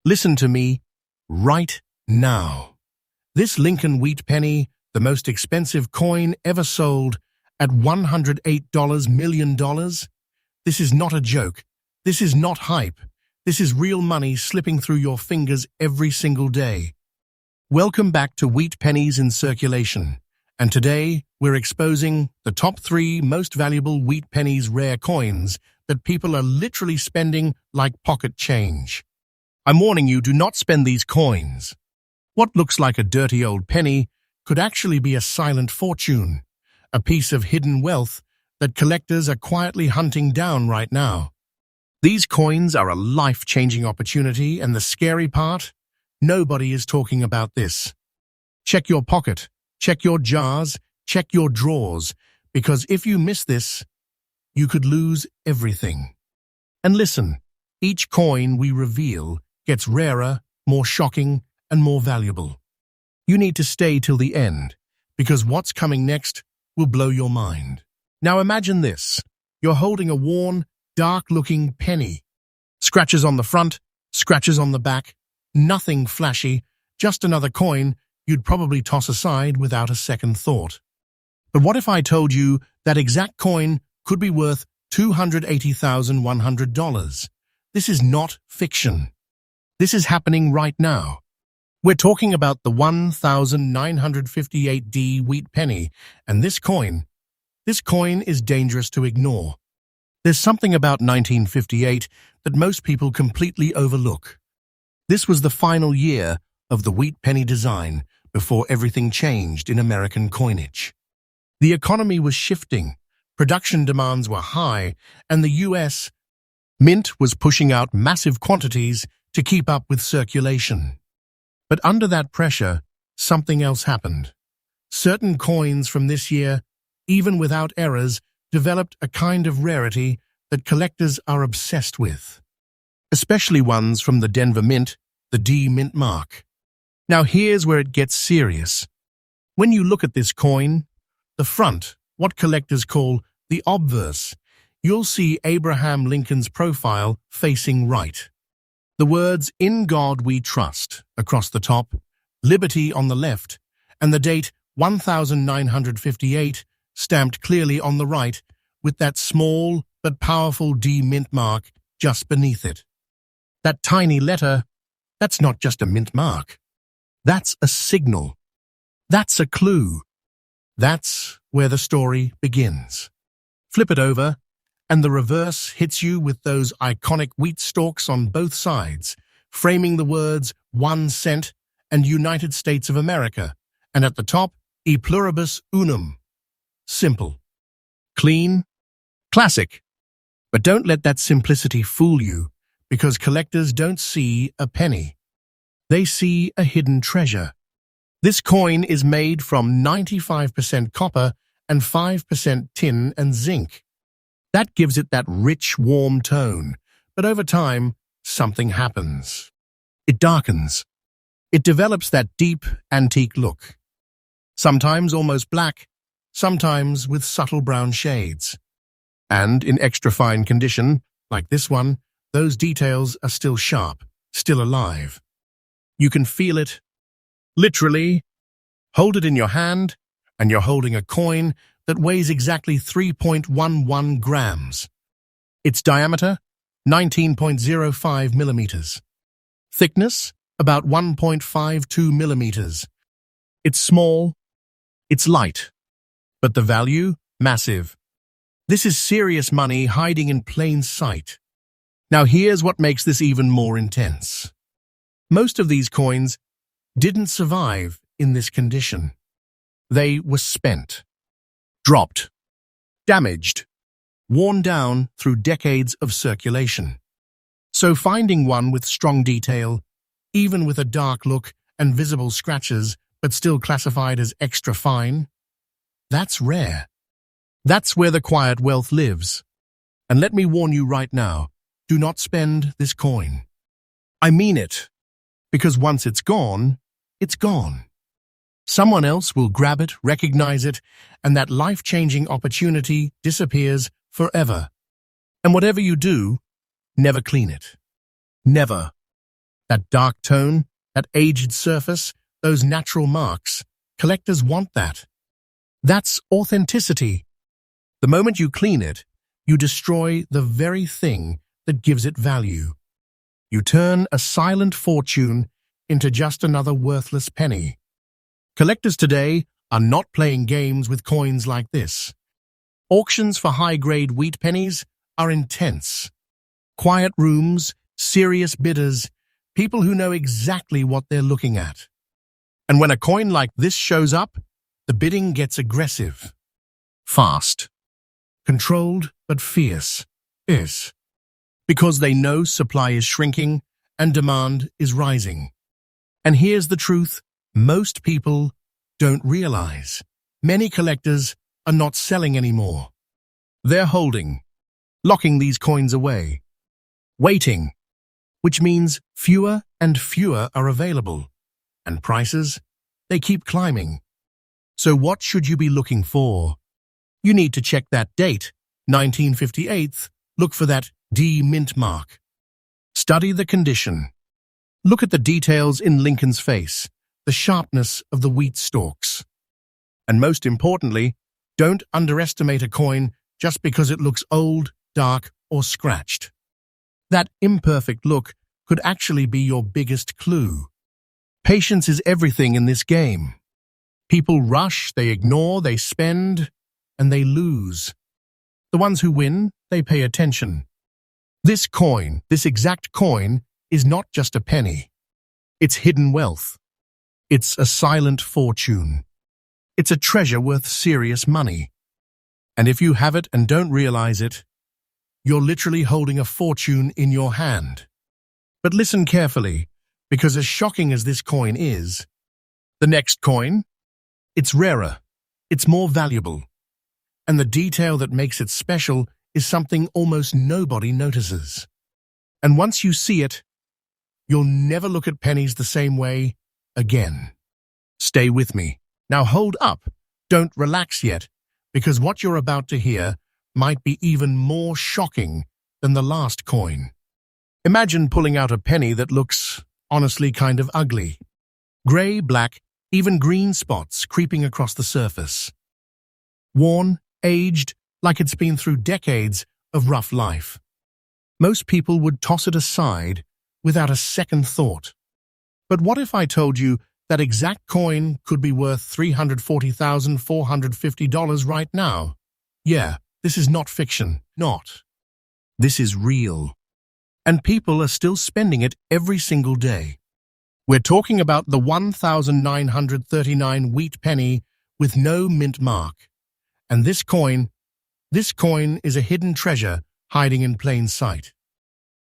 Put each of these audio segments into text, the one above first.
Listen to me right now. This Lincoln wheat penny, the most expensive coin ever sold at $108 million. This is not a joke. This is not hype. This is real money slipping through your fingers every single day. Welcome back to Wheat Pennies in Circulation. And today, we're exposing the top 3 most valuable wheat pennies rare coins that people are literally spending like pocket change. I'm warning you, do not spend these coins. What looks like a dirty old penny could actually be a silent fortune, a piece of hidden wealth that collectors are quietly hunting down right now. These coins are a life-changing opportunity, and the scary part? Nobody is talking about this. Check your pocket, check your jars, check your drawers, because if you miss this, you could lose everything. And listen, each coin we reveal gets rarer, more shocking, and more valuable. You need to stay till the end, because what's coming next will blow your mind. Now imagine this. You're holding a worn, dark-looking penny. Scratches on the front, scratches on the back, nothing flashy, just another coin you'd probably toss aside without a second thought. But what if I told you that exact coin could be worth $280,100? This is not fiction. This is happening right now. We're talking about the 1958D wheat penny, and this coin is dangerous to ignore. There's something about 1958 that most people completely overlook. This was the final year of the wheat penny design before everything changed in American coinage. The economy was shifting, production demands were high, and the U.S. Mint was pushing out massive quantities to keep up with circulation. But under that pressure, something else happened. Certain coins from this year, even without errors, developed a kind of rarity that collectors are obsessed with. Especially ones from the Denver Mint, the D Mint mark. Now here's where it gets serious. When you look at this coin, the front, what collectors call the obverse, you'll see Abraham Lincoln's profile facing right. The words, "In God We Trust," across the top, "Liberty" on the left, and the date 1958 stamped clearly on the right with that small but powerful D Mint mark just beneath it. That tiny letter, that's not just a mint mark. That's a signal. That's a clue. That's where the story begins. Flip it over, and the reverse hits you with those iconic wheat stalks on both sides, framing the words 1 cent and United States of America, and at the top, E pluribus unum. Simple. Clean. Classic. But don't let that simplicity fool you, because collectors don't see a penny. They see a hidden treasure. This coin is made from 95% copper and 5% tin and zinc. That gives it that rich, warm tone, but over time, something happens. It darkens. It develops that deep, antique look. Sometimes almost black, sometimes with subtle brown shades. And in extra fine condition, like this one, those details are still sharp, still alive. You can feel it. Literally, hold it in your hand, and you're holding a coin that weighs exactly 3.11 grams. Its diameter, 19.05 millimeters. Thickness, about 1.52 millimeters. It's small, it's light, but the value, massive. This is serious money hiding in plain sight. Now here's what makes this even more intense. Most of these coins didn't survive in this condition. They were spent. Dropped, damaged, worn down through decades of circulation. So finding one with strong detail, even with a dark look and visible scratches, but still classified as extra fine, that's rare. That's where the quiet wealth lives. And let me warn you right now, do not spend this coin. I mean it, because once it's gone, it's gone. Someone else will grab it, recognize it, and that life-changing opportunity disappears forever. And whatever you do, never clean it. Never. That dark tone, that aged surface, those natural marks. Collectors want that. That's authenticity. The moment you clean it, you destroy the very thing that gives it value. You turn a silent fortune into just another worthless penny. Collectors today are not playing games with coins like this. Auctions for high-grade wheat pennies are intense. Quiet rooms, serious bidders, people who know exactly what they're looking at. And when a coin like this shows up, the bidding gets aggressive. Fast. Controlled but fierce. Yes. Because they know supply is shrinking and demand is rising. And here's the truth most people don't realize. Many collectors are not selling anymore. They're holding, locking these coins away, waiting, which means fewer and fewer are available. And prices, they keep climbing. So what should you be looking for? You need to check that date, 1958. Look for that D mint mark. Study the condition. Look at the details in Lincoln's face, the sharpness of the wheat stalks. And most importantly, don't underestimate a coin just because it looks old, dark, or scratched. That imperfect look could actually be your biggest clue. Patience is everything in this game. People rush, they ignore, they spend, and they lose. The ones who win, they pay attention. This coin, this exact coin, is not just a penny. It's hidden wealth. It's a silent fortune. It's a treasure worth serious money. And if you have it and don't realize it, you're literally holding a fortune in your hand. But listen carefully, because as shocking as this coin is, the next coin, it's rarer, it's more valuable. And the detail that makes it special is something almost nobody notices. And once you see it, you'll never look at pennies the same way again. Stay with me. Now hold up. Don't relax yet, because what you're about to hear might be even more shocking than the last coin. Imagine pulling out a penny that looks, honestly, kind of ugly. Gray, black, even green spots creeping across the surface. Worn, aged, like it's been through decades of rough life. Most people would toss it aside without a second thought. But what if I told you that exact coin could be worth $340,450 right now? Yeah, this is not fiction. Not. This is real. And people are still spending it every single day. We're talking about the 1,939 wheat penny with no mint mark. And this coin is a hidden treasure hiding in plain sight.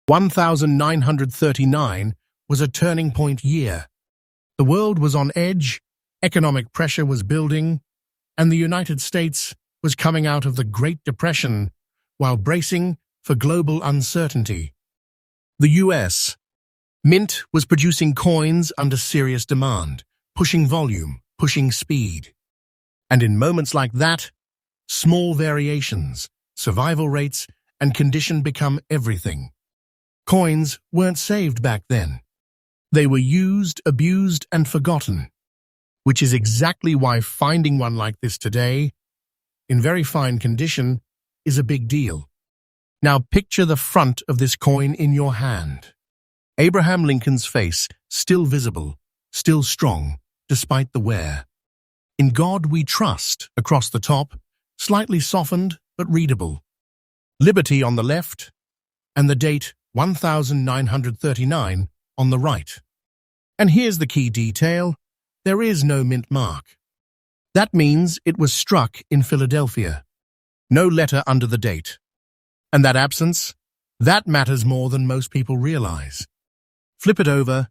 1,939 was a turning point year. The world was on edge, economic pressure was building, and the United States was coming out of the Great Depression while bracing for global uncertainty. The U.S. Mint was producing coins under serious demand, pushing volume, pushing speed. And in moments like that, small variations, survival rates, and condition become everything. Coins weren't saved back then. They were used, abused, and forgotten, which is exactly why finding one like this today, in very fine condition, is a big deal. Now picture the front of this coin in your hand. Abraham Lincoln's face, still visible, still strong, despite the wear. In God we trust, across the top, slightly softened but readable. Liberty on the left, and the date 1939 on the right. And here's the key detail: there is no mint mark. That means it was struck in Philadelphia. No letter under the date. And that absence, that matters more than most people realize. Flip it over,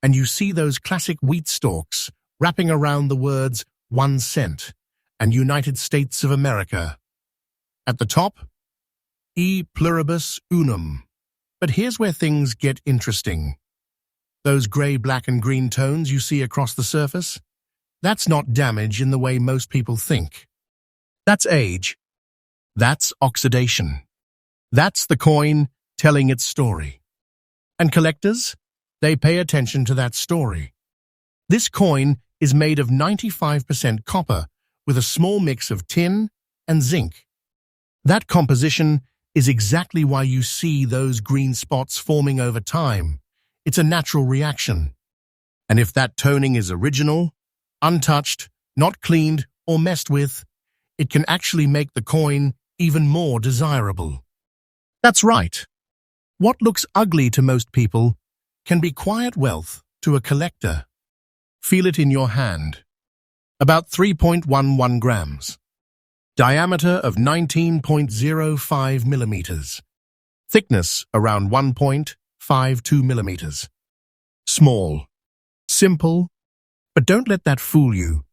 and you see those classic wheat stalks wrapping around the words 1 cent and United States of America. At the top, E pluribus unum. But here's where things get interesting. Those gray, black, and green tones you see across the surface, that's not damage in the way most people think. That's age. That's oxidation. That's the coin telling its story. And collectors? they pay attention to that story. This coin is made of 95% copper with a small mix of tin and zinc. That composition is exactly why you see those green spots forming over time. It's a natural reaction. And if that toning is original, untouched, not cleaned or messed with, it can actually make the coin even more desirable. That's right. What looks ugly to most people can be quiet wealth to a collector. Feel it in your hand. About 3.11 grams. Diameter of 19.05 millimeters. Thickness around 1.52 millimeters. Small. Simple. But don't let that fool you.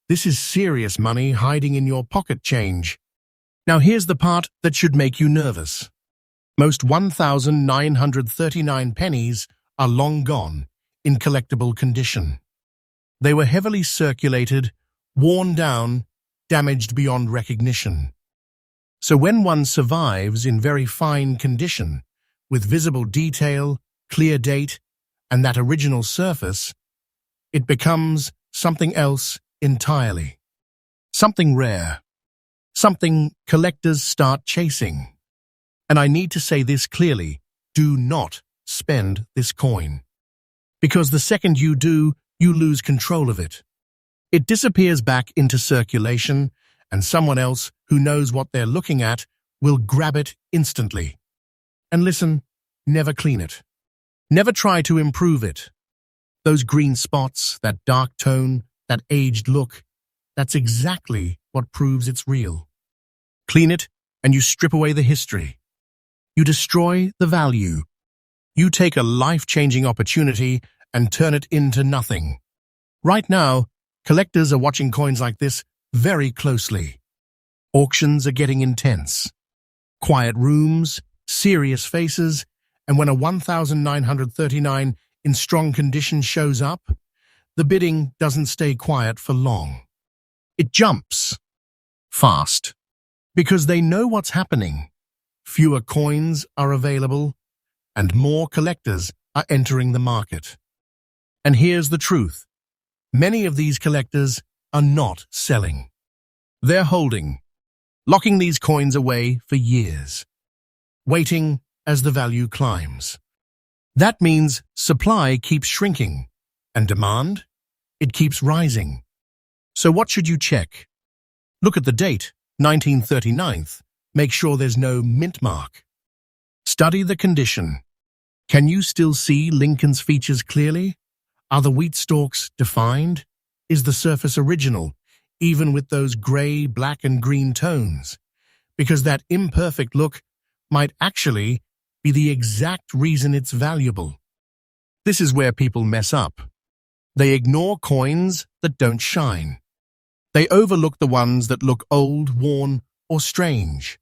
This is serious money hiding in your pocket change. Now here's the part that should make you nervous. Most 1,939 pennies are long gone, in collectible condition. They were heavily circulated, worn down, damaged beyond recognition. So when one survives in very fine condition, with visible detail, clear date, and that original surface, it becomes something else entirely. Something rare. Something collectors start chasing. And I need to say this clearly, do not spend this coin. Because the second you do, you lose control of it. It disappears back into circulation, and someone else who knows what they're looking at will grab it instantly. And listen, never clean it. Never try to improve it. Those green spots, that dark tone, that aged look, that's exactly what proves it's real. Clean it, and you strip away the history. You destroy the value. You take a life-changing opportunity and turn it into nothing. Right now, collectors are watching coins like this very closely. Auctions are getting intense. Quiet rooms, serious faces, and when a 1,939 in strong condition shows up, the bidding doesn't stay quiet for long. It jumps. Fast. Because they know what's happening. Fewer coins are available, and more collectors are entering the market. And here's the truth. Many of these collectors are not selling. They're holding, locking these coins away for years, waiting as the value climbs. That means supply keeps shrinking, and demand, it keeps rising. So what should you check? Look at the date, 1939. Make sure there's no mint mark. Study the condition. Can you still see Lincoln's features clearly? Are the wheat stalks defined? Is the surface original, even with those gray, black, and green tones? Because that imperfect look might actually be the exact reason it's valuable. This is where people mess up. They ignore coins that don't shine. They overlook the ones that look old, worn, or strange.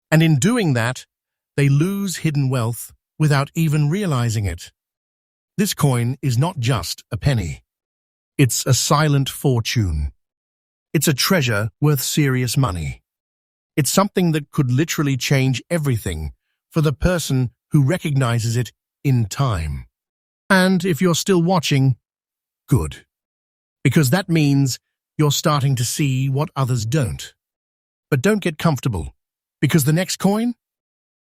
And in doing that, they lose hidden wealth without even realizing it. This coin is not just a penny. It's a silent fortune. It's a treasure worth serious money. It's something that could literally change everything for the person who recognizes it in time. And if you're still watching, good. Because that means you're starting to see what others don't. But don't get comfortable, because the next coin,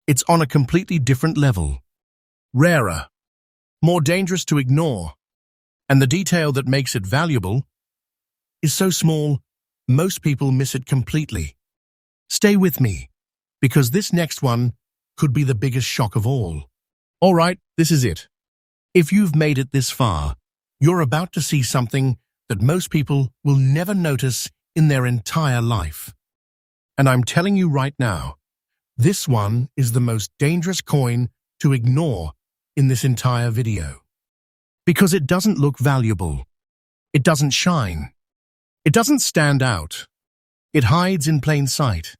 it's on a completely different level. Rarer, more dangerous to ignore, and the detail that makes it valuable is so small, most people miss it completely. Stay with me, because this next one could be the biggest shock of all. All right, this is it. If you've made it this far, you're about to see something that most people will never notice in their entire life. And I'm telling you right now, this one is the most dangerous coin to ignore in this entire video. Because it doesn't look valuable. It doesn't shine. It doesn't stand out. It hides in plain sight.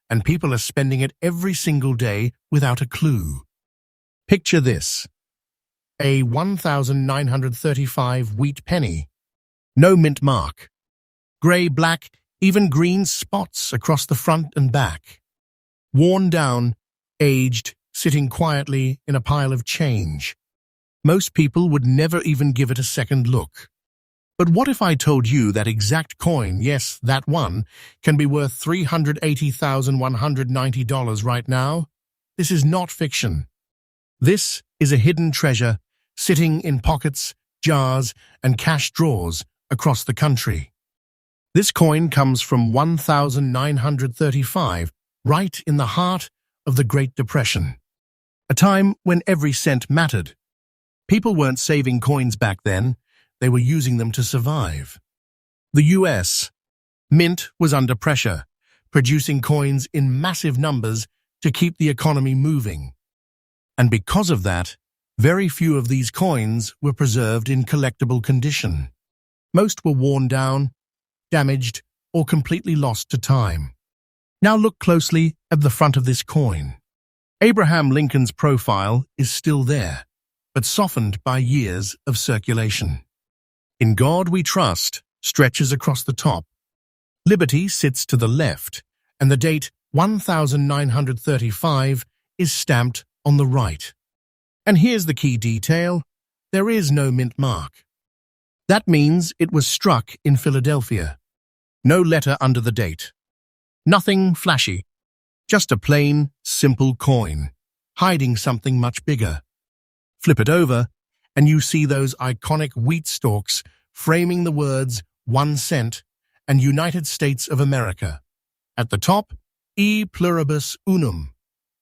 And people are spending it every single day without a clue. Picture this. A 1,935 wheat penny. No mint mark. Grey, black, even green spots across the front and back. Worn down, aged, sitting quietly in a pile of change. Most people would never even give it a second look. But what if I told you that exact coin, yes, that one, can be worth $380,190 right now? This is not fiction. This is a hidden treasure sitting in pockets, jars, and cash drawers across the country. This coin comes from 1935, right in the heart of the Great Depression, a time when every cent mattered. People weren't saving coins back then, they were using them to survive. The US Mint was under pressure, producing coins in massive numbers to keep the economy moving. And because of that, very few of these coins were preserved in collectible condition. Most were worn down, damaged, or completely lost to time. Now look closely at the front of this coin. Abraham Lincoln's profile is still there, but softened by years of circulation. "In God We Trust" stretches across the top. Liberty sits to the left, and the date 1935 is stamped on the right. And here's the key detail: there is no mint mark. That means it was struck in Philadelphia. No letter under the date. Nothing flashy. Just a plain, simple coin, hiding something much bigger. Flip it over, and you see those iconic wheat stalks framing the words 1 cent and United States of America. At the top, E pluribus unum.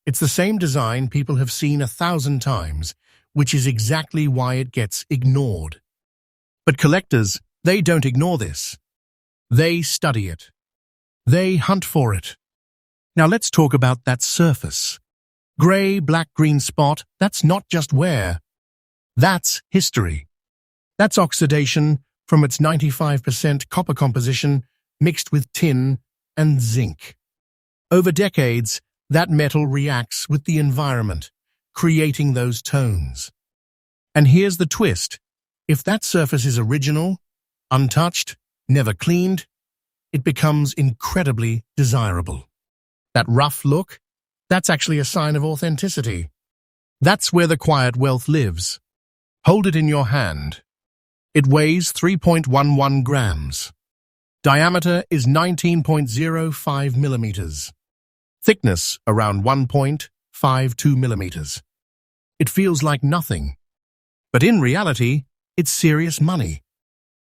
It's the same design people have seen 1,000 times, which is exactly why it gets ignored. But collectors, they don't ignore this. They study it. They hunt for it. Now let's talk about that surface. Gray, black, green spot, that's not just wear. That's history. That's oxidation from its 95% copper composition mixed with tin and zinc. Over decades, that metal reacts with the environment, creating those tones. And here's the twist. If that surface is original, untouched, never cleaned, it becomes incredibly desirable. That rough look, that's actually a sign of authenticity. That's where the quiet wealth lives. Hold it in your hand. It weighs 3.11 grams. Diameter is 19.05 millimeters. Thickness around 1.52 millimeters. It feels like nothing. But in reality, it's serious money.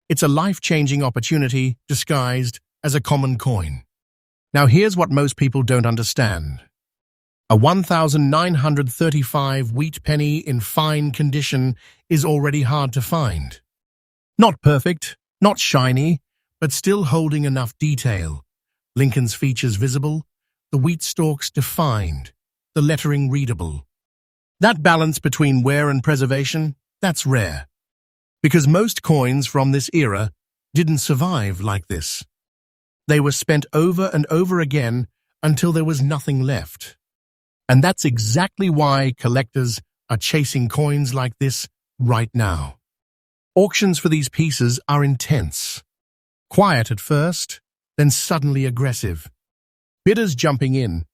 It's a life-changing opportunity disguised as a common coin. Now here's what most people don't understand. A 1935 wheat penny in fine condition is already hard to find. Not perfect, not shiny, but still holding enough detail. Lincoln's features visible, the wheat stalks defined, the lettering readable. That balance between wear and preservation, that's rare. Because most coins from this era didn't survive like this. They were spent over and over again until there was nothing left. And that's exactly why collectors are chasing coins like this right now. Auctions for these pieces are intense. Quiet at first, then suddenly aggressive. Bidders jumping in,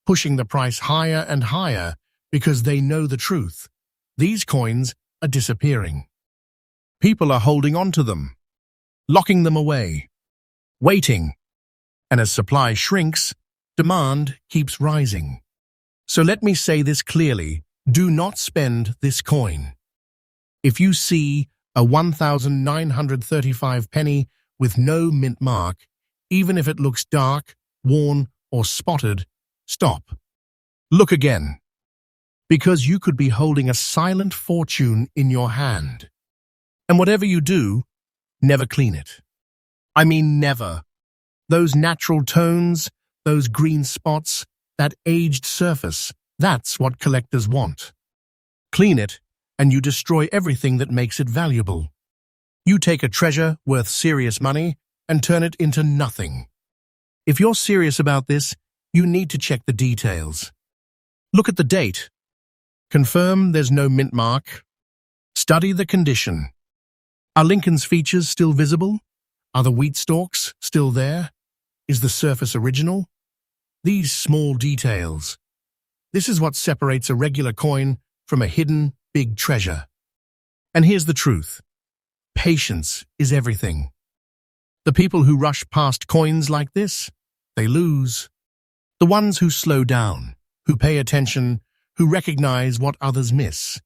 pushing the price higher and higher because they know the truth. These coins are disappearing. People are holding on to them, locking them away, waiting. And as supply shrinks, demand keeps rising. So let me say this clearly, do not spend this coin. If you see a 1935 penny with no mint mark, even if it looks dark, worn, or spotted, stop. Look again. Because you could be holding a silent fortune in your hand. And whatever you do, never clean it. I mean never. Those natural tones, those green spots, that aged surface, that's what collectors want. Clean it, and you destroy everything that makes it valuable. You take a treasure worth serious money and turn it into nothing. If you're serious about this, you need to check the details. Look at the date. Confirm there's no mint mark. Study the condition. Are Lincoln's features still visible? Are the wheat stalks still there? Is the surface original? These small details. This is what separates a regular coin from a hidden, big treasure. And here's the truth. Patience is everything. The people who rush past coins like this, they lose. The ones who slow down, who pay attention, who recognize what others miss,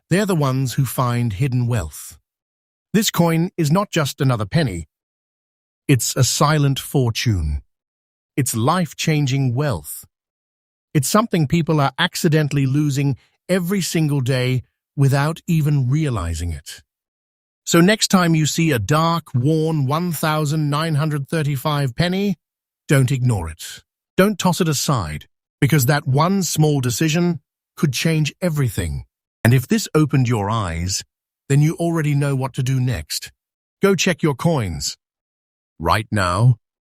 they're the ones who find hidden wealth. This coin is not just another penny. It's a silent fortune. It's life-changing wealth. It's something people are accidentally losing every single day without even realizing it. So next time you see a dark, worn 1,935 penny, don't ignore it. Don't toss it aside, because that one small decision could change everything. And if this opened your eyes, then you already know what to do next. Go check your coins. Right now,